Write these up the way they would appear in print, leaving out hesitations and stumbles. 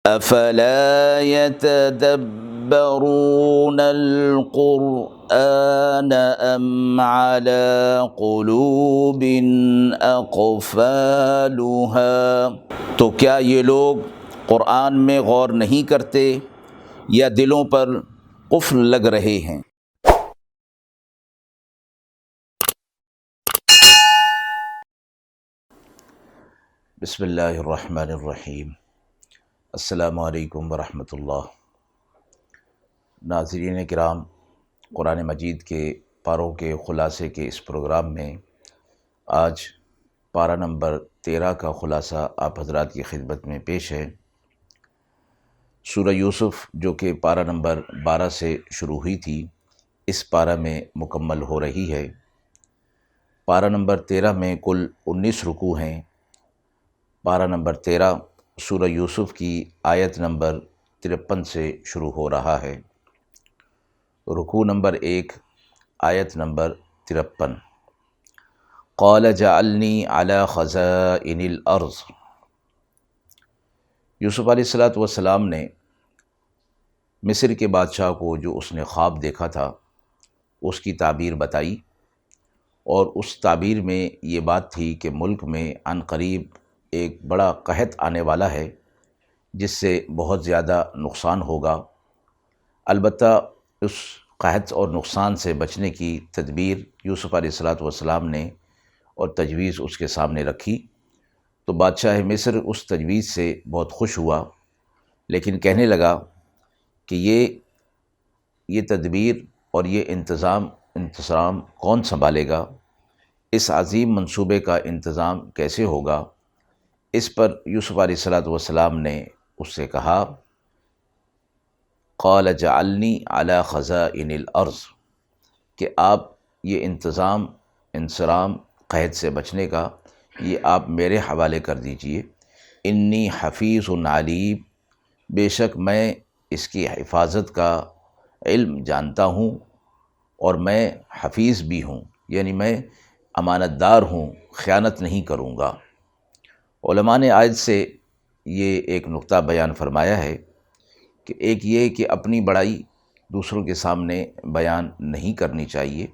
افلا يتدبرون القرآن ام على قلوب اقفالها، تو کیا یہ لوگ قرآن میں غور نہیں کرتے یا دلوں پر قفل لگ رہے ہیں؟ بسم اللہ الرحمن الرحیم۔ السلام علیکم ورحمۃ اللہ۔ ناظرین کرام، قرآن مجید کے پاروں کے خلاصے کے اس پروگرام میں آج پارہ نمبر 13 کا خلاصہ آپ حضرات کی خدمت میں پیش ہے۔ سورہ یوسف جو کہ پارہ نمبر 12 سے شروع ہوئی تھی، اس پارہ میں مکمل ہو رہی ہے۔ پارہ نمبر 13 میں کل 19 رکوع ہیں۔ پارہ نمبر 13 سورہ یوسف کی آیت نمبر 53 سے شروع ہو رہا ہے۔ رکوع نمبر 1، آیت نمبر 53۔ قال جعلنی علی خزائن الارض۔ یوسف علیہ السلام نے مصر کے بادشاہ کو جو اس نے خواب دیکھا تھا اس کی تعبیر بتائی، اور اس تعبیر میں یہ بات تھی کہ ملک میں عن قریب ایک بڑا قحط آنے والا ہے جس سے بہت زیادہ نقصان ہوگا۔ البتہ اس قحط اور نقصان سے بچنے کی تدبیر یوسف علیہ السلام نے اور تجویز اس کے سامنے رکھی، تو بادشاہ مصر اس تجویز سے بہت خوش ہوا، لیکن کہنے لگا کہ یہ تدبیر اور یہ انتظام کون سنبھالے گا؟ اس عظیم منصوبے کا انتظام کیسے ہوگا؟ اس پر یوسف علیہ السلام نے اس سے کہا، قال جعلنی علی خزائن الارض، کہ آپ یہ انصرام قحط سے بچنے کا یہ آپ میرے حوالے کر دیجئے۔ انی حفیظ علیم، بے شک میں اس کی حفاظت کا علم جانتا ہوں اور میں حفیظ بھی ہوں، یعنی میں امانت دار ہوں، خیانت نہیں کروں گا۔ علماء نے آیت سے یہ ایک نقطہ بیان فرمایا ہے کہ ایک یہ کہ اپنی بڑائی دوسروں کے سامنے بیان نہیں کرنی چاہیے،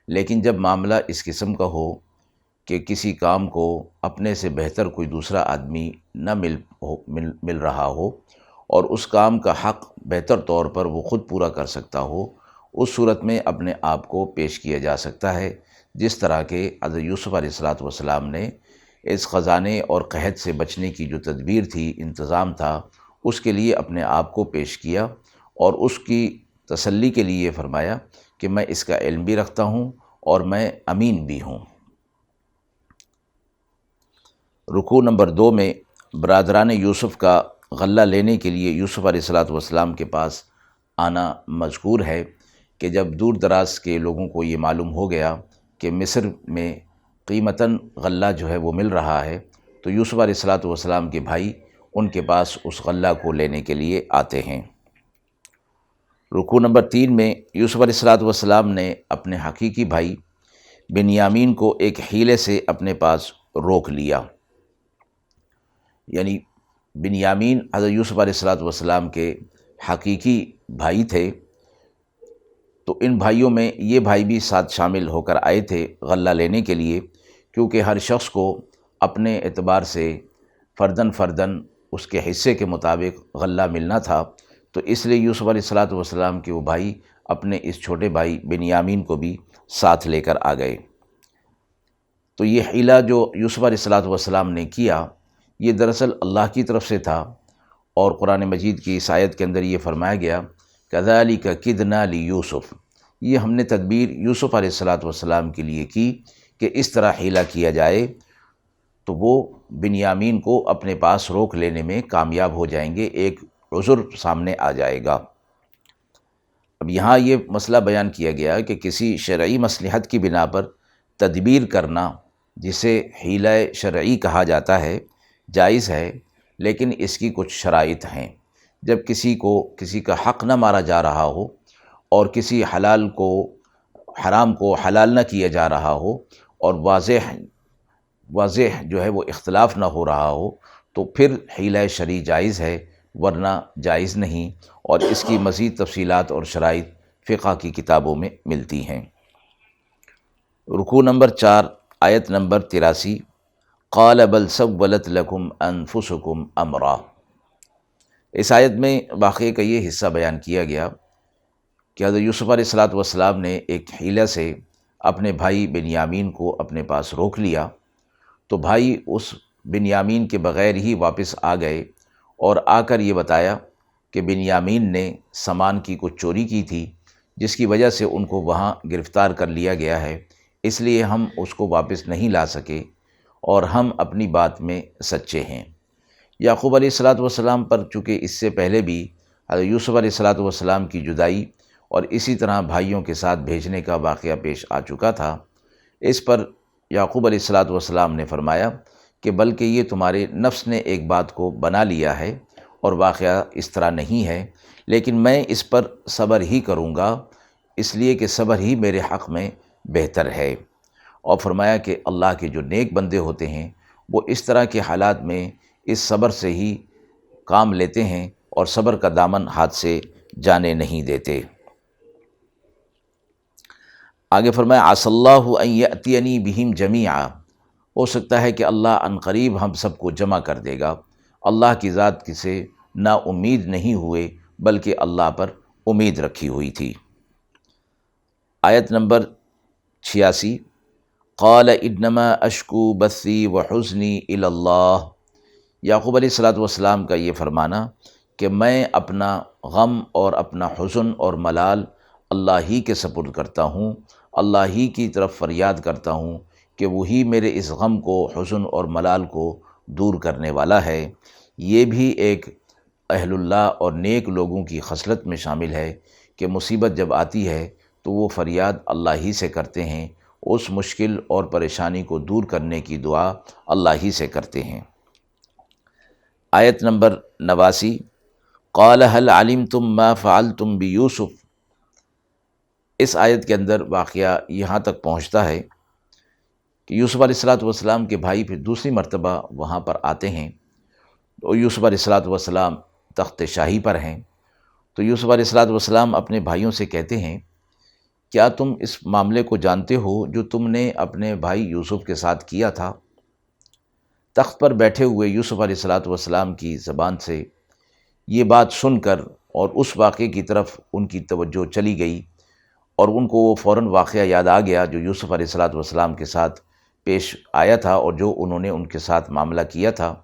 لیکن جب معاملہ اس قسم کا ہو کہ کسی کام کو اپنے سے بہتر کوئی دوسرا آدمی نہ مل رہا ہو اور اس کام کا حق بہتر طور پر وہ خود پورا کر سکتا ہو، اس صورت میں اپنے آپ کو پیش کیا جا سکتا ہے، جس طرح کہ حضرت یوسف علیہ السلام نے اس خزانے اور قحط سے بچنے کی جو تدبیر تھی، انتظام تھا، اس کے لیے اپنے آپ کو پیش کیا اور اس کی تسلی کے لیے فرمایا کہ میں اس کا علم بھی رکھتا ہوں اور میں امین بھی ہوں۔ رکوع نمبر 2 میں برادران یوسف کا غلہ لینے کے لیے یوسف علیہ السلام کے پاس آنا مذکور ہے کہ جب دور دراز کے لوگوں کو یہ معلوم ہو گیا کہ مصر میں قیمتاً غلہ جو ہے وہ مل رہا ہے، تو یوسف علیہ السلام کے بھائی ان کے پاس اس غلہ کو لینے کے لیے آتے ہیں۔ رکوع نمبر 3 میں یوسف علیہ السلام نے اپنے حقیقی بھائی بنیامین کو ایک حیلے سے اپنے پاس روک لیا، یعنی بنیامین حضرت یوسف علیہ السلام کے حقیقی بھائی تھے، تو ان بھائیوں میں یہ بھائی بھی ساتھ شامل ہو کر آئے تھے غلہ لینے کے لیے، کیونکہ ہر شخص کو اپنے اعتبار سے فرداً اس کے حصے کے مطابق غلہ ملنا تھا، تو اس لیے یوسف علیہ السلام کے وہ بھائی اپنے اس چھوٹے بھائی بنیامین کو بھی ساتھ لے کر آ گئے۔ تو یہ حیلہ جو یوسف علیہ السلام نے کیا، یہ دراصل اللہ کی طرف سے تھا، اور قرآن مجید کی اس آیت کے اندر یہ فرمایا گیا، کذالک کدنا لیوسف، یہ ہم نے تدبیر یوسف علیہ السلام کے لیے کی کہ اس طرح حیلہ کیا جائے تو وہ بنیامین کو اپنے پاس روک لینے میں کامیاب ہو جائیں گے، ایک عذر سامنے آ جائے گا۔ اب یہاں یہ مسئلہ بیان کیا گیا کہ کسی شرعی مصلحت کی بنا پر تدبیر کرنا، جسے حیلہ شرعی کہا جاتا ہے، جائز ہے، لیکن اس کی کچھ شرائط ہیں۔ جب کسی کا حق نہ مارا جا رہا ہو اور کسی حرام کو حلال نہ کیا جا رہا ہو اور واضح جو ہے وہ اختلاف نہ ہو رہا ہو، تو پھر حیلہ شرعی جائز ہے، ورنہ جائز نہیں، اور اس کی مزید تفصیلات اور شرائط فقہ کی کتابوں میں ملتی ہیں۔ رکوع نمبر 4، آیت نمبر 83، قال بل سولت لکم انفسکم امرا۔ اس آیت میں واقعے کا یہ حصہ بیان کیا گیا کہ حضرت یوسف علیہ السلام نے ایک حیلہ سے اپنے بھائی بنیامین کو اپنے پاس روک لیا، تو بھائی اس بنیامین کے بغیر ہی واپس آ گئے اور آ کر یہ بتایا کہ بنیامین نے سامان کی کچھ چوری کی تھی، جس کی وجہ سے ان کو وہاں گرفتار کر لیا گیا ہے، اس لیے ہم اس کو واپس نہیں لا سکے اور ہم اپنی بات میں سچے ہیں۔ یعقوب علیہ السلام پر چونکہ اس سے پہلے بھی حضرت یوسف علیہ السلام کی جدائی اور اسی طرح بھائیوں کے ساتھ بھیجنے کا واقعہ پیش آ چکا تھا، اس پر یعقوب علیہ السلام نے فرمایا کہ بلکہ یہ تمہارے نفس نے ایک بات کو بنا لیا ہے اور واقعہ اس طرح نہیں ہے، لیکن میں اس پر صبر ہی کروں گا، اس لیے کہ صبر ہی میرے حق میں بہتر ہے۔ اور فرمایا کہ اللہ کے جو نیک بندے ہوتے ہیں وہ اس طرح کے حالات میں اس صبر سے ہی کام لیتے ہیں اور صبر کا دامن ہاتھ سے جانے نہیں دیتے۔ آگے فرمایا عسى اللہ ان یأتینی بہم جمیعا، ہو سکتا ہے کہ اللہ عنقریب ہم سب کو جمع کر دے گا۔ اللہ کی ذات سے نا امید نہیں ہوئے بلکہ اللہ پر امید رکھی ہوئی تھی۔ آیت نمبر 86، قال انما اشکو بثی وحزنی الی اللہ۔ یعقوب علیہ السلام کا یہ فرمانا کہ میں اپنا غم اور اپنا حزن اور ملال اللہ ہی کے سپرد کرتا ہوں، اللہ ہی کی طرف فریاد کرتا ہوں کہ وہی میرے اس غم کو، حزن اور ملال کو دور کرنے والا ہے۔ یہ بھی ایک اہل اللہ اور نیک لوگوں کی خصلت میں شامل ہے کہ مصیبت جب آتی ہے تو وہ فریاد اللہ ہی سے کرتے ہیں، اس مشکل اور پریشانی کو دور کرنے کی دعا اللہ ہی سے کرتے ہیں۔ آیت نمبر 89، قال هل علمتم ما فعلتم بیوسف۔ اس آیت کے اندر واقعہ یہاں تک پہنچتا ہے کہ یوسف علیہ السلام کے بھائی پھر دوسری مرتبہ وہاں پر آتے ہیں، اور یوسف علیہ السلام تخت شاہی پر ہیں، تو یوسف علیہ السلام اپنے بھائیوں سے کہتے ہیں کیا تم اس معاملے کو جانتے ہو جو تم نے اپنے بھائی یوسف کے ساتھ کیا تھا؟ تخت پر بیٹھے ہوئے یوسف علیہ السلام کی زبان سے یہ بات سن کر اور اس واقعے کی طرف ان کی توجہ چلی گئی، اور ان کو وہ فوراً واقعہ یاد آ گیا جو یوسف علیہ السلام کے ساتھ پیش آیا تھا اور جو انہوں نے ان کے ساتھ معاملہ کیا تھا۔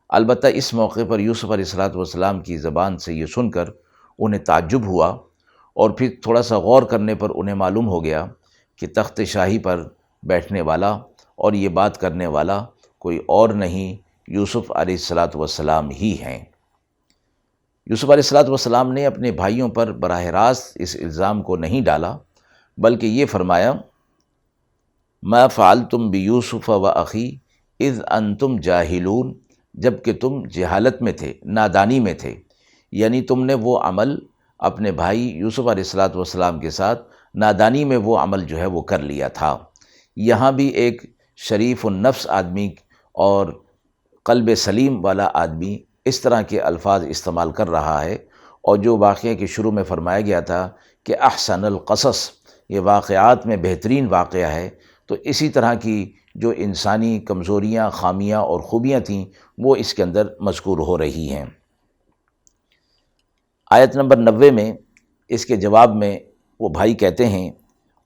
البتہ اس موقع پر یوسف علیہ السلام کی زبان سے یہ سن کر انہیں تعجب ہوا، اور پھر تھوڑا سا غور کرنے پر انہیں معلوم ہو گیا کہ تخت شاہی پر بیٹھنے والا اور یہ بات کرنے والا کوئی اور نہیں، یوسف علیہ السلام ہی ہیں۔ یوسف علیہ السلام نے اپنے بھائیوں پر براہ راست اس الزام کو نہیں ڈالا، بلکہ یہ فرمایا ما فعلتم بیوسف واخی اذ انتم جاہلون، جب کہ تم جہالت میں تھے، نادانی میں تھے، یعنی تم نے وہ عمل اپنے بھائی یوسف علیہ السلام کے ساتھ نادانی میں وہ عمل جو ہے وہ کر لیا تھا۔ یہاں بھی ایک شریف النفس آدمی اور قلب سلیم والا آدمی اس طرح کے الفاظ استعمال کر رہا ہے، اور جو واقعے کے شروع میں فرمایا گیا تھا کہ احسن القصص، یہ واقعات میں بہترین واقعہ ہے، تو اسی طرح کی جو انسانی کمزوریاں، خامیاں اور خوبیاں تھیں وہ اس کے اندر مذکور ہو رہی ہیں۔ آیت نمبر 90 میں اس کے جواب میں وہ بھائی کہتے ہیں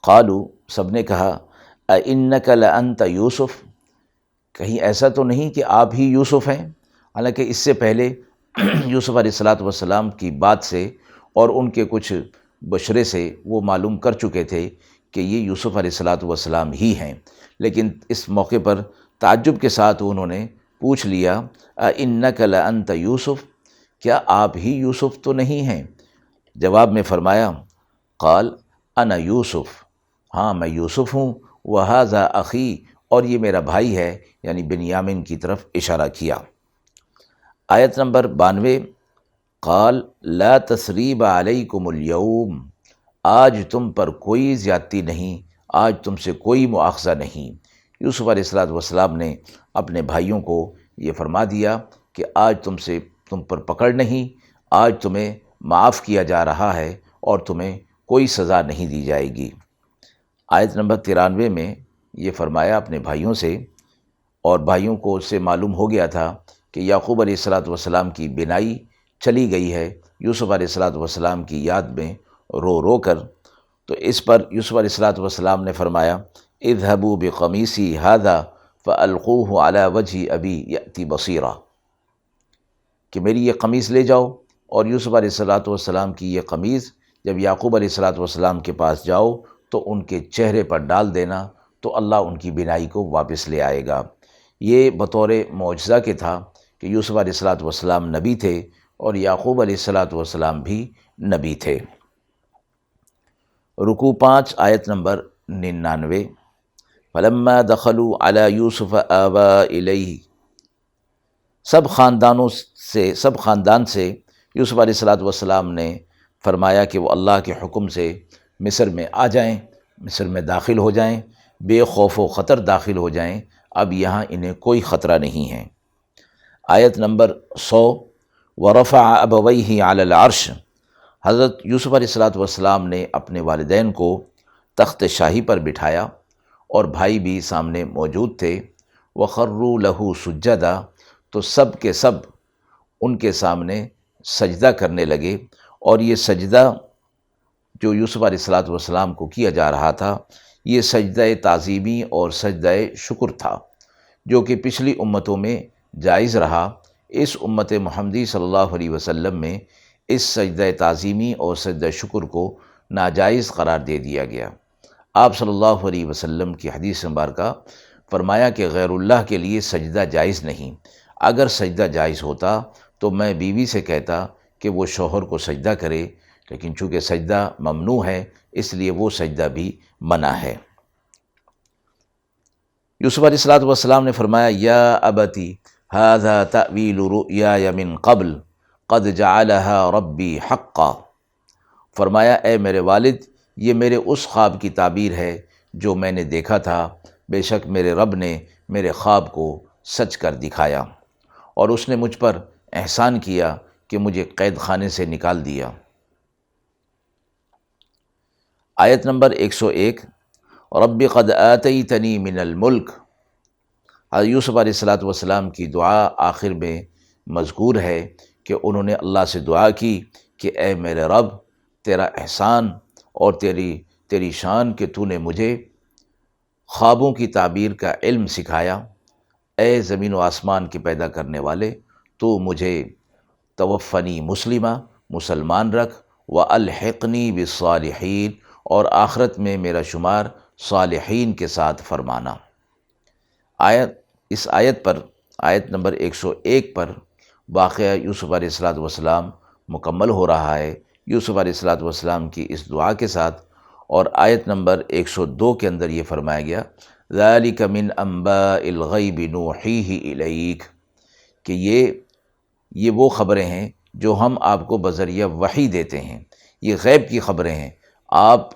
قالو، سب نے کہا اِنَّكَ لَأَنْتَ یوسف، کہیں ایسا تو نہیں کہ آپ ہی یوسف ہیں؟ حالانکہ اس سے پہلے یوسف علیہ السلام کی بات سے اور ان کے کچھ بشرے سے وہ معلوم کر چکے تھے کہ یہ یوسف علیہ السلام ہی ہیں، لیکن اس موقع پر تعجب کے ساتھ انہوں نے پوچھ لیا اِنَّكَ لَأَنْتَ یوسف، کیا آپ ہی یوسف تو نہیں ہیں؟ جواب میں فرمایا قال انا یوسف، ہاں میں یوسف ہوں، وَهَذَا اخی، اور یہ میرا بھائی ہے، یعنی بنیامین کی طرف اشارہ کیا۔ آیت نمبر 92، قال لا تثریب علیکم اليوم، آج تم پر کوئی زیادتی نہیں، آج تم سے کوئی مؤاخذہ نہیں۔ یوسف علیہ السلام نے اپنے بھائیوں کو یہ فرما دیا کہ آج تم سے تم پر پکڑ نہیں، آج تمہیں معاف کیا جا رہا ہے اور تمہیں کوئی سزا نہیں دی جائے گی۔ آیت نمبر 93 میں یہ فرمایا اپنے بھائیوں سے، اور بھائیوں کو اس سے معلوم ہو گیا تھا کہ یعقوب علیہ الصلوۃ والسلام کی بینائی چلی گئی ہے یوسف علیہ الصلوۃ والسلام کی یاد میں رو رو کر، تو اس پر یوسف علیہ الصلوۃ والسلام نے فرمایا اذهبوا بقمیصی ھذا فالقوه علی وجہ ابی یأتی بصیرا، کہ میری یہ قمیص لے جاؤ اور یوسف علیہ الصلوۃ والسلام کی یہ قمیص جب یعقوب علیہ الصلوۃ والسلام کے پاس جاؤ تو ان کے چہرے پر ڈال دینا، تو اللہ ان کی بینائی کو واپس لے آئے گا۔ یہ بطور معجزہ کے تھا کہ یوسف علیہ الصلوۃ والسلام نبی تھے اور یعقوب علیہ الصلوۃ والسلام بھی نبی تھے۔ رکوع 5 آیت نمبر 99، فلما دخلوا علی یوسف آوی الیہ، سب خاندان سے یوسف علیہ الصلوۃ والسلام نے فرمایا کہ وہ اللہ کے حکم سے مصر میں آ جائیں، مصر میں داخل ہو جائیں، بے خوف و خطر داخل ہو جائیں، اب یہاں انہیں کوئی خطرہ نہیں ہے۔ آیت نمبر 100، ورفع ابویہ علی العرش، حضرت یوسف علیہ الصلوۃ والسلام نے اپنے والدین کو تخت شاہی پر بٹھایا اور بھائی بھی سامنے موجود تھے، وخروا لہ سجدا، تو سب کے سب ان کے سامنے سجدہ کرنے لگے، اور یہ سجدہ جو یوسف علیہ الصلوۃ والسلام کو کیا جا رہا تھا یہ سجدہ تعظیمی اور سجدہ شکر تھا، جو کہ پچھلی امتوں میں جائز رہا۔ اس امت محمدی صلی اللہ علیہ وسلم میں اس سجدہ تعظیمی اور سجدہ شکر کو ناجائز قرار دے دیا گیا۔ آپ صلی اللہ علیہ وسلم کی حدیث مبارکہ فرمایا کہ غیر اللہ کے لیے سجدہ جائز نہیں، اگر سجدہ جائز ہوتا تو میں بیوی سے کہتا کہ وہ شوہر کو سجدہ کرے، لیکن چونکہ سجدہ ممنوع ہے اس لیے وہ سجدہ بھی منع ہے۔ یوسف علیہ الصلوۃ والسلام نے فرمایا یا ابتی ھذا تأویل رؤیای من قبل قد جعلها ربی حقا، فرمایا اے میرے والد یہ میرے اس خواب کی تعبیر ہے جو میں نے دیکھا تھا، بے شک میرے رب نے میرے خواب کو سچ کر دکھایا، اور اس نے مجھ پر احسان کیا کہ مجھے قید خانے سے نکال دیا۔ آیت نمبر 101، رب قد آتیتنی من الملک، حضرت یوسف علیہ الصلوۃ والسلام کی دعا آخر میں مذکور ہے کہ انہوں نے اللہ سے دعا کی کہ اے میرے رب تیرا احسان اور تیری شان کہ تو نے مجھے خوابوں کی تعبیر کا علم سکھایا، اے زمین و آسمان کے پیدا کرنے والے تو مجھے توفنی مسلمہ، مسلمان رکھ، والحقنی بالصالحین، اور آخرت میں میرا شمار صالحین کے ساتھ فرمانا۔ اس آیت پر، آیت نمبر 101 پر واقعہ یوسف علیہ الصلوۃ والسلام مکمل ہو رہا ہے یوسف علیہ الصلوۃ والسلام کی اس دعا کے ساتھ، اور آیت نمبر 102 کے اندر یہ فرمایا گیا ذالک من انباء الغیب نوحیہ الیک، کہ یہ وہ خبریں ہیں جو ہم آپ کو بذریعہ وحی دیتے ہیں، یہ غیب کی خبریں ہیں، آپ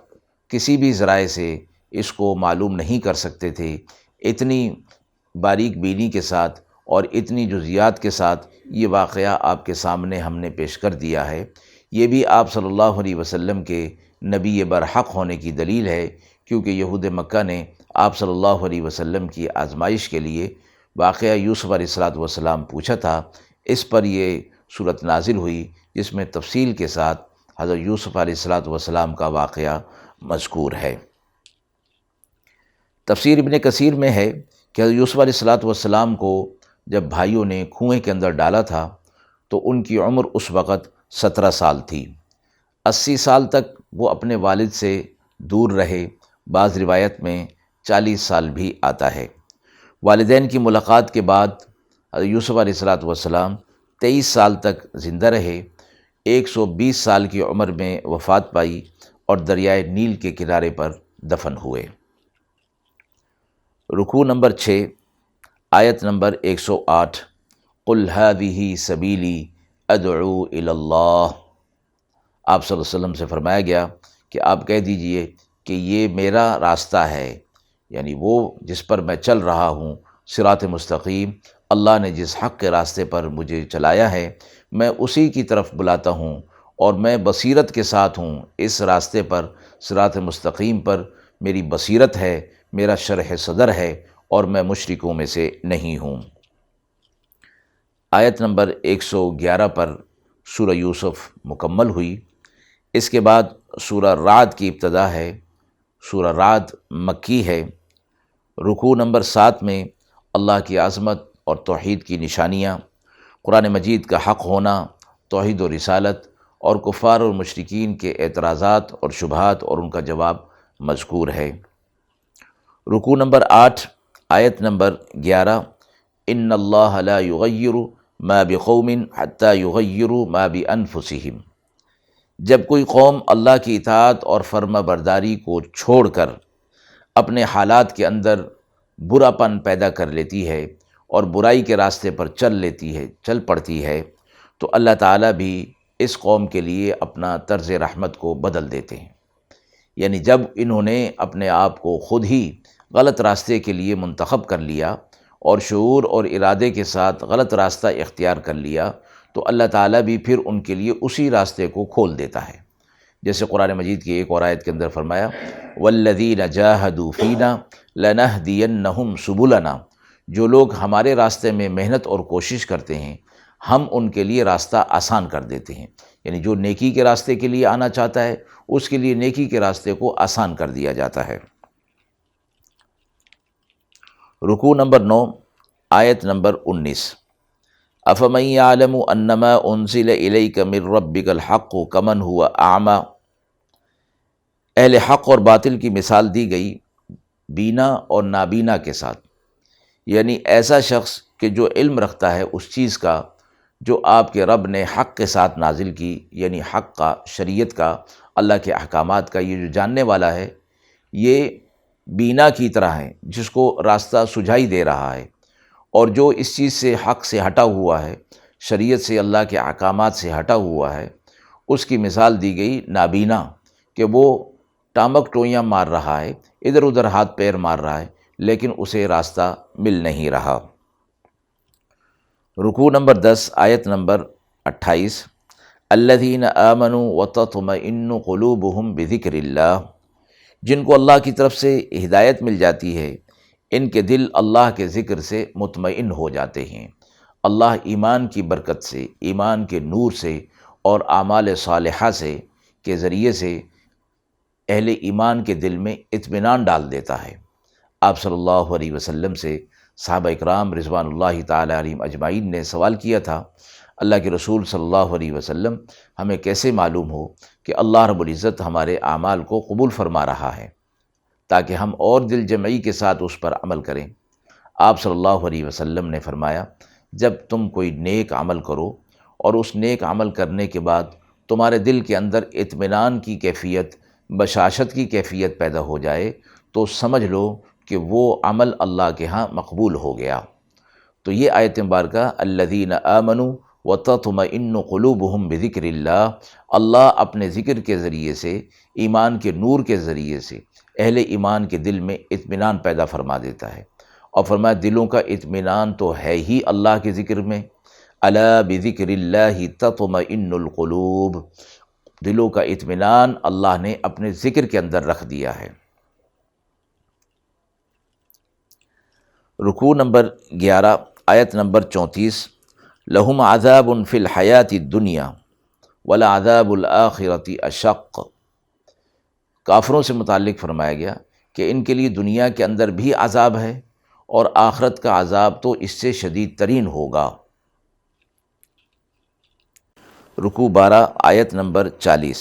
کسی بھی ذرائع سے اس کو معلوم نہیں کر سکتے تھے۔ اتنی باریک بینی کے ساتھ اور اتنی جزیات کے ساتھ یہ واقعہ آپ کے سامنے ہم نے پیش کر دیا ہے۔ یہ بھی آپ صلی اللہ علیہ وسلم کے نبی برحق ہونے کی دلیل ہے، کیونکہ یہود مکہ نے آپ صلی اللہ علیہ وسلم کی آزمائش کے لیے واقعہ یوسف علیہ الصلوۃ والسلام پوچھا تھا، اس پر یہ صورت نازل ہوئی جس میں تفصیل کے ساتھ حضرت یوسف علیہ الصلوۃ والسلام کا واقعہ مذکور ہے۔ تفسیر ابن کثیر میں ہے کہ حضرت یوسف علیہ الصلوۃ والسلام کو جب بھائیوں نے کنویں کے اندر ڈالا تھا تو ان کی عمر اس وقت 17 سال تھی۔ 80 سال تک وہ اپنے والد سے دور رہے، بعض روایت میں 40 سال بھی آتا ہے۔ والدین کی ملاقات کے بعد حضرت یوسف علیہ الصلوۃ والسلام 23 سال تک زندہ رہے، 120 سال کی عمر میں وفات پائی اور دریائے نیل کے کنارے پر دفن ہوئے۔ رکوع نمبر 6 آیت نمبر 108، قل ھذہ سبیلی ادعو الی اللہ، آپ صلی اللہ علیہ وسلم سے فرمایا گیا کہ آپ کہہ دیجئے کہ یہ میرا راستہ ہے، یعنی وہ جس پر میں چل رہا ہوں، صراط مستقیم، اللہ نے جس حق کے راستے پر مجھے چلایا ہے میں اسی کی طرف بلاتا ہوں اور میں بصیرت کے ساتھ ہوں، اس راستے پر، صراط مستقیم پر میری بصیرت ہے، میرا شرح صدر ہے، اور میں مشرکوں میں سے نہیں ہوں۔ آیت نمبر 111 پر سورہ یوسف مکمل ہوئی۔ اس کے بعد سورہ رعد کی ابتدا ہے۔ سورہ رعد مکی ہے۔ رکوع نمبر 7 میں اللہ کی عظمت اور توحید کی نشانیاں، قرآن مجید کا حق ہونا، توحید و رسالت، اور کفار اور مشرکین کے اعتراضات اور شبہات اور ان کا جواب مذکور ہے۔ رکوع نمبر 8 آیت نمبر 11، ان اللہ لا یغیر ما بقوم حتی یغیروا ما بانفسہم۔ جب کوئی قوم اللہ کی اطاعت اور فرما برداری کو چھوڑ کر اپنے حالات کے اندر برا پن پیدا کر لیتی ہے اور برائی کے راستے پر چل پڑتی ہے، تو اللہ تعالیٰ بھی اس قوم کے لیے اپنا طرز رحمت کو بدل دیتے ہیں۔ یعنی جب انہوں نے اپنے آپ کو خود ہی غلط راستے کے لیے منتخب کر لیا اور شعور اور ارادے کے ساتھ غلط راستہ اختیار کر لیا، تو اللہ تعالیٰ بھی پھر ان کے لیے اسی راستے کو کھول دیتا ہے۔ جیسے قرآن مجید کی ایک اور آیت کے اندر فرمایا، والذین جاہدوا فینا لنہدینہم سبلنا، جو لوگ ہمارے راستے میں محنت اور کوشش کرتے ہیں ہم ان کے لیے راستہ آسان کر دیتے ہیں۔ یعنی جو نیکی کے راستے کے لیے آنا چاہتا ہے اس کے لیے نیکی کے راستے کو آسان کر دیا جاتا ہے۔ رکوع نمبر 9 آیت نمبر 19، افمن یعلم انما انزل الیک من ربک الحق کمن هو اعمی۔ اہل حق اور باطل کی مثال دی گئی بینا اور نابینا کے ساتھ، یعنی ایسا شخص کہ جو علم رکھتا ہے اس چیز کا جو آپ کے رب نے حق کے ساتھ نازل کی، یعنی حق کا، شریعت کا، اللہ کے احکامات کا، یہ جو جاننے والا ہے یہ بینا کی طرح ہے جس کو راستہ سجھائی دے رہا ہے، اور جو اس چیز سے، حق سے ہٹا ہوا ہے، شریعت سے، اللہ کے احکامات سے ہٹا ہوا ہے، اس کی مثال دی گئی نابینا، کہ وہ ٹامک ٹوئیاں مار رہا ہے، ادھر ادھر ہاتھ پیر مار رہا ہے، لیکن اسے راستہ مل نہیں رہا۔ رکوع نمبر 10 آیت نمبر 28، الذین آمنوا وتطمئن قلوبہم بذکر اللہ، جن کو اللہ کی طرف سے ہدایت مل جاتی ہے ان کے دل اللہ کے ذکر سے مطمئن ہو جاتے ہیں۔ اللہ ایمان کی برکت سے، ایمان کے نور سے اور اعمال صالحہ سے کے ذریعے سے اہل ایمان کے دل میں اطمینان ڈال دیتا ہے۔ آپ صلی اللہ علیہ وسلم سے صحابہ اکرام رضوان اللہ تعالی علیہم اجمعین نے سوال کیا تھا، اللہ کے رسول صلی اللہ علیہ وسلم ہمیں کیسے معلوم ہو کہ اللہ رب العزت ہمارے اعمال کو قبول فرما رہا ہے تاکہ ہم اور دل جمعی کے ساتھ اس پر عمل کریں؟ آپ صلی اللہ علیہ وسلم نے فرمایا، جب تم کوئی نیک عمل کرو اور اس نیک عمل کرنے کے بعد تمہارے دل کے اندر اطمینان کی کیفیت، بشاشت کی کیفیت پیدا ہو جائے، تو سمجھ لو کہ وہ عمل اللہ کے ہاں مقبول ہو گیا۔ تو یہ آیت مبارکہ الذین آمنوا وتطمئن قلوبہم بذکر اللہ، اللہ اپنے ذکر کے ذریعے سے، ایمان کے نور کے ذریعے سے اہل ایمان کے دل میں اطمینان پیدا فرما دیتا ہے، اور فرمایا دلوں کا اطمینان تو ہے ہی اللہ کے ذکر میں، الا بذکر اللہ تطمئن القلوب، دلوں کا اطمینان اللہ نے اپنے ذکر کے اندر رکھ دیا ہے۔ رکوع نمبر 11 آیت نمبر 34، لہم عذاب فی الحیات الدنیا ولعذاب الآخرۃ اشق۔ کافروں سے متعلق فرمایا گیا کہ ان کے لیے دنیا کے اندر بھی عذاب ہے اور آخرت کا عذاب تو اس سے شدید ترین ہوگا۔ رکوع 12 آیت نمبر 40،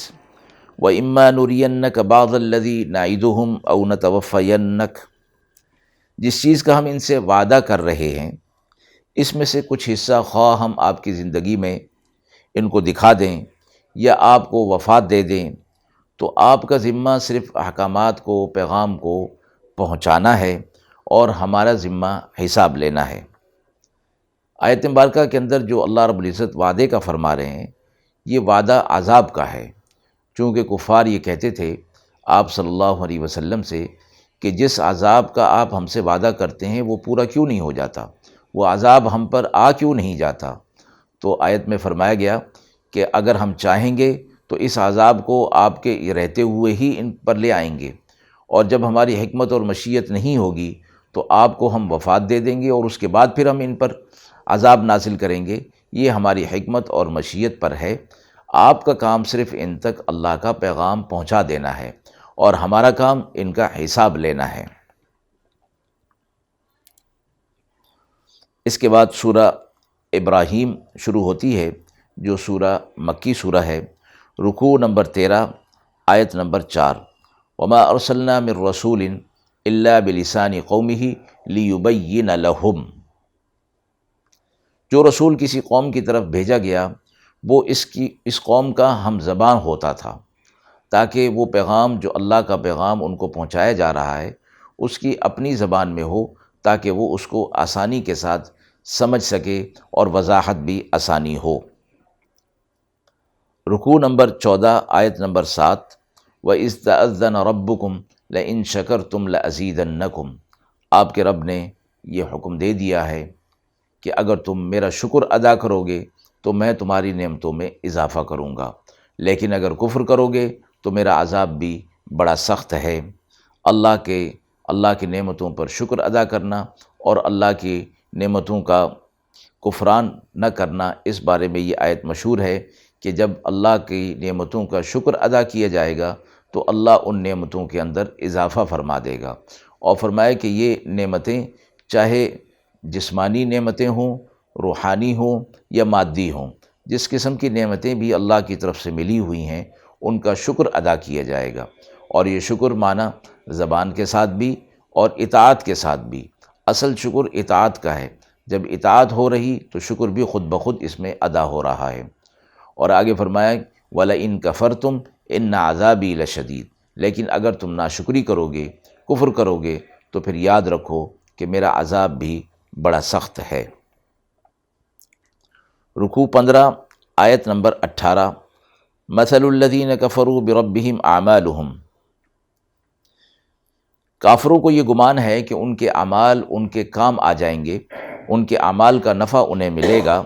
وَإِمَّا نُرِيَنَّكَ بَعْضَ الَّذِي نَعِدُهُمْ أَوْ نَتَوَفَّيَنَّكَ، جس چیز کا ہم ان سے وعدہ کر رہے ہیں اس میں سے کچھ حصہ خواہ ہم آپ کی زندگی میں ان کو دکھا دیں یا آپ کو وفات دے دیں، تو آپ کا ذمہ صرف احکامات کو، پیغام کو پہنچانا ہے اور ہمارا ذمہ حساب لینا ہے۔ آیت مبارکہ کے اندر جو اللہ رب العزت وعدے کا فرما رہے ہیں یہ وعدہ عذاب کا ہے، چونکہ کفار یہ کہتے تھے آپ صلی اللہ علیہ وسلم سے کہ جس عذاب کا آپ ہم سے وعدہ کرتے ہیں وہ پورا کیوں نہیں ہو جاتا، وہ عذاب ہم پر آ کیوں نہیں جاتا؟ تو آیت میں فرمایا گیا کہ اگر ہم چاہیں گے تو اس عذاب کو آپ کے رہتے ہوئے ہی ان پر لے آئیں گے، اور جب ہماری حکمت اور مشیت نہیں ہوگی تو آپ کو ہم وفات دے دیں گے اور اس کے بعد پھر ہم ان پر عذاب نازل کریں گے۔ یہ ہماری حکمت اور مشیت پر ہے، آپ کا کام صرف ان تک اللہ کا پیغام پہنچا دینا ہے اور ہمارا کام ان کا حساب لینا ہے۔ اس کے بعد سورہ ابراہیم شروع ہوتی ہے، جو سورہ مکی سورہ ہے۔ رکوع نمبر 13، آیت نمبر 4۔ وما ارسلنا من رسول الا بلسان قومه لیبین لہم۔ جو رسول کسی قوم کی طرف بھیجا گیا وہ اس قوم کا ہم زبان ہوتا تھا، تاکہ وہ پیغام جو اللہ کا پیغام ان کو پہنچایا جا رہا ہے اس کی اپنی زبان میں ہو، تاکہ وہ اس کو آسانی کے ساتھ سمجھ سکے اور وضاحت بھی آسانی ہو۔ رکوع نمبر 14، آیت نمبر 7۔ وَإِذْ تَأَذَّنَ رَبُّكُمْ لَئِن شَكَرْتُمْ لَأَزِيدَنَّكُمْ۔ آپ کے رب نے یہ حکم دے دیا ہے کہ اگر تم میرا شکر ادا کرو گے تو میں تمہاری نعمتوں میں اضافہ کروں گا، لیکن اگر کفر کرو گے تو میرا عذاب بھی بڑا سخت ہے۔ اللہ کی نعمتوں پر شکر ادا کرنا اور اللہ کی نعمتوں کا کفران نہ کرنا، اس بارے میں یہ آیت مشہور ہے کہ جب اللہ کی نعمتوں کا شکر ادا کیا جائے گا تو اللہ ان نعمتوں کے اندر اضافہ فرما دے گا، اور فرمائے کہ یہ نعمتیں چاہے جسمانی نعمتیں ہوں، روحانی ہوں یا مادی ہوں، جس قسم کی نعمتیں بھی اللہ کی طرف سے ملی ہوئی ہیں ان کا شکر ادا کیا جائے گا، اور یہ شکر معنی زبان کے ساتھ بھی اور اطاعت کے ساتھ بھی۔ اصل شکر اطاعت کا ہے، جب اطاعت ہو رہی تو شکر بھی خود بخود اس میں ادا ہو رہا ہے۔ اور آگے فرمایا وَلَئِن كَفَرْتُمْ إِنَّ عَذَابِي لَشَدِيدٌ۔ لیکن اگر تم ناشکری کرو گے، کفر کرو گے، تو پھر یاد رکھو کہ میرا عذاب بھی بڑا سخت ہے۔ رکوع 15، آیت نمبر 18۔ مَثَلُ الَّذِينَ كَفَرُوا بِرَبِّهِمْ أَعْمَالُهُمْ۔ کافروں کو یہ گمان ہے کہ ان کے اعمال ان کے کام آ جائیں گے، ان کے اعمال کا نفع انہیں ملے گا۔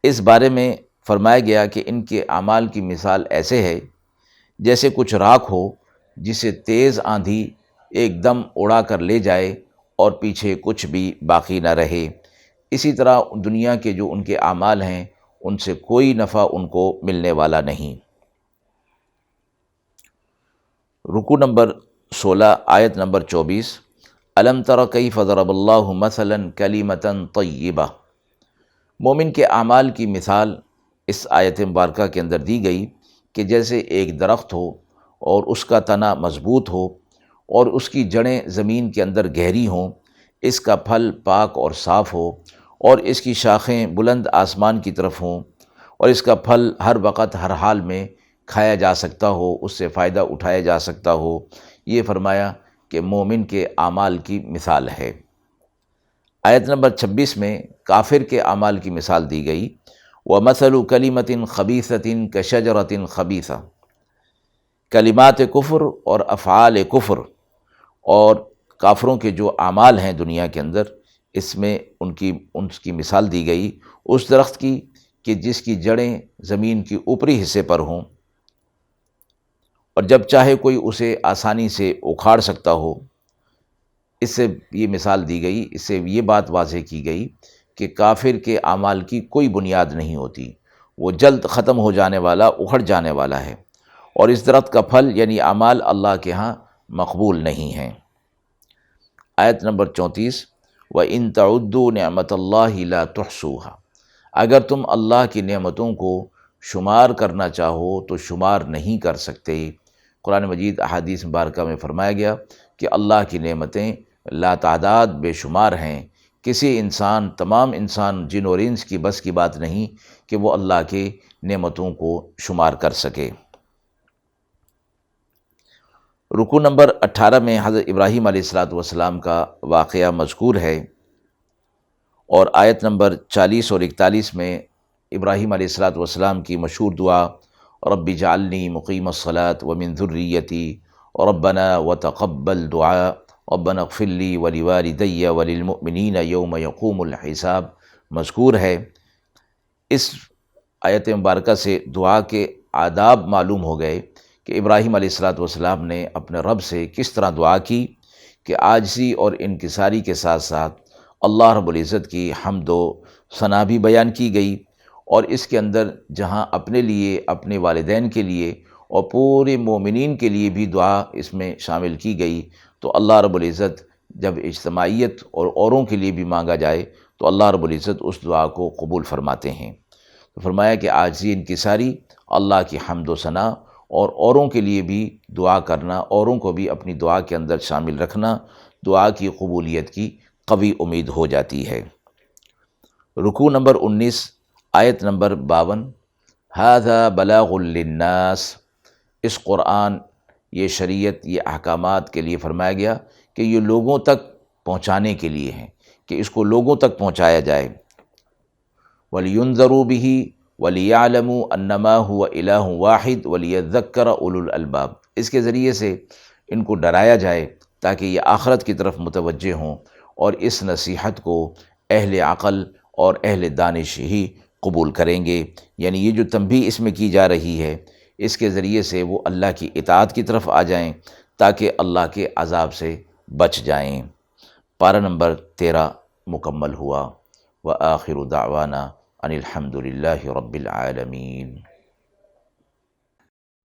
اس بارے میں فرمایا گیا کہ ان کے اعمال کی مثال ایسے ہے جیسے کچھ راکھ ہو جسے تیز آندھی ایک دم اڑا کر لے جائے اور پیچھے کچھ بھی باقی نہ رہے۔ اسی طرح دنیا کے جو ان کے اعمال ہیں ان سے کوئی نفع ان کو ملنے والا نہیں۔ رکوع نمبر 16، آیت نمبر 24۔ الم تر کیف ضرب اللہ مثلا کلمۃ طیبہ۔ مومن کے اعمال کی مثال اس آیت مبارکہ کے اندر دی گئی کہ جیسے ایک درخت ہو اور اس کا تنا مضبوط ہو اور اس کی جڑیں زمین کے اندر گہری ہوں، اس کا پھل پاک اور صاف ہو اور اس کی شاخیں بلند آسمان کی طرف ہوں، اور اس کا پھل ہر وقت ہر حال میں کھایا جا سکتا ہو، اس سے فائدہ اٹھایا جا سکتا ہو۔ یہ فرمایا کہ مومن کے اعمال کی مثال ہے۔ آیت نمبر 26 میں کافر کے اعمال کی مثال دی گئی۔ وَمَثَلُ كَلِمَةٍ خَبِيثَةٍ كَشَجَرَةٍ خَبِيثَةٍ۔ کلمات کفر اور افعال کفر اور کافروں کے جو اعمال ہیں دنیا کے اندر، اس میں ان کی مثال دی گئی اس درخت کی کہ جس کی جڑیں زمین کی اوپری حصے پر ہوں، اور جب چاہے کوئی اسے آسانی سے اکھاڑ سکتا ہو۔ اس سے یہ مثال دی گئی، اس سے یہ بات واضح کی گئی کہ کافر کے اعمال کی کوئی بنیاد نہیں ہوتی، وہ جلد ختم ہو جانے والا، اکھڑ جانے والا ہے، اور اس درخت کا پھل یعنی اعمال اللہ کے ہاں مقبول نہیں ہیں۔ آیت نمبر 34۔ وَإِن تَعُدُّوا نِعْمَةَ اللَّهِ لَا تُحْصُوهَا۔ اگر تم اللہ کی نعمتوں کو شمار کرنا چاہو تو شمار نہیں کر سکتے۔ قرآن مجید احادیث مبارکہ میں فرمایا گیا کہ اللہ کی نعمتیں لا تعداد بے شمار ہیں۔ کسی انسان، تمام انسان جن اور انس کی بس کی بات نہیں کہ وہ اللہ کے نعمتوں کو شمار کر سکے۔ رکوع نمبر 18 میں حضرت ابراہیم علیہ السلام کا واقعہ مذکور ہے، اور آیت نمبر 40 اور 41 میں ابراہیم علیہ السلام کی مشہور دعا رب اجعلنی مقیم الصلاۃ ومن ذریتی ربنا وتقبل دعاء ربنا اغفر لی ولوالدی وللمؤمنین یوم یقوم الحساب مذکور ہے۔ اس آیت مبارکہ سے دعا کے آداب معلوم ہو گئے کہ ابراہیم علیہ السلام نے اپنے رب سے کس طرح دعا کی کہ عاجزی اور انکساری کے ساتھ ساتھ اللہ رب العزت کی حمد و ثنا بھی بیان کی گئی، اور اس کے اندر جہاں اپنے لیے، اپنے والدین کے لیے اور پورے مومنین کے لیے بھی دعا اس میں شامل کی گئی، تو اللہ رب العزت جب اجتماعیت اور اوروں کے لیے بھی مانگا جائے تو اللہ رب العزت اس دعا کو قبول فرماتے ہیں۔ تو فرمایا کہ عاجزی انکساری، اللہ کی حمد و ثنا، اور اوروں کے لیے بھی دعا کرنا، اوروں کو بھی اپنی دعا کے اندر شامل رکھنا، دعا کی قبولیت کی قوی امید ہو جاتی ہے۔ رکوع نمبر 19، آیت نمبر 52، ھذا بلاغ للناس، اس قرآن، یہ شریعت، یہ احکامات کے لیے فرمایا گیا کہ یہ لوگوں تک پہنچانے کے لیے ہیں، کہ اس کو لوگوں تک پہنچایا جائے۔ وَلِيُنذَرُوا بِهِ وَلِيَعْلَمُوا أَنَّمَا هُوَ إِلَٰهٌ وَاحِدٌ وَلِيَذَّكَّرَ أُولُو الْأَلْبَابِ، اس کے ذریعے سے ان کو ڈرایا جائے تاکہ یہ آخرت کی طرف متوجہ ہوں، اور اس نصیحت کو اہل عقل اور اہل دانش ہی قبول کریں گے۔ یعنی یہ جو تنبیہ اس میں کی جا رہی ہے، اس کے ذریعے سے وہ اللہ کی اطاعت کی طرف آ جائیں تاکہ اللہ کے عذاب سے بچ جائیں۔ پارہ نمبر 13 مکمل ہوا۔ وآخر دعوانا ان الحمد للہ رب العالمین۔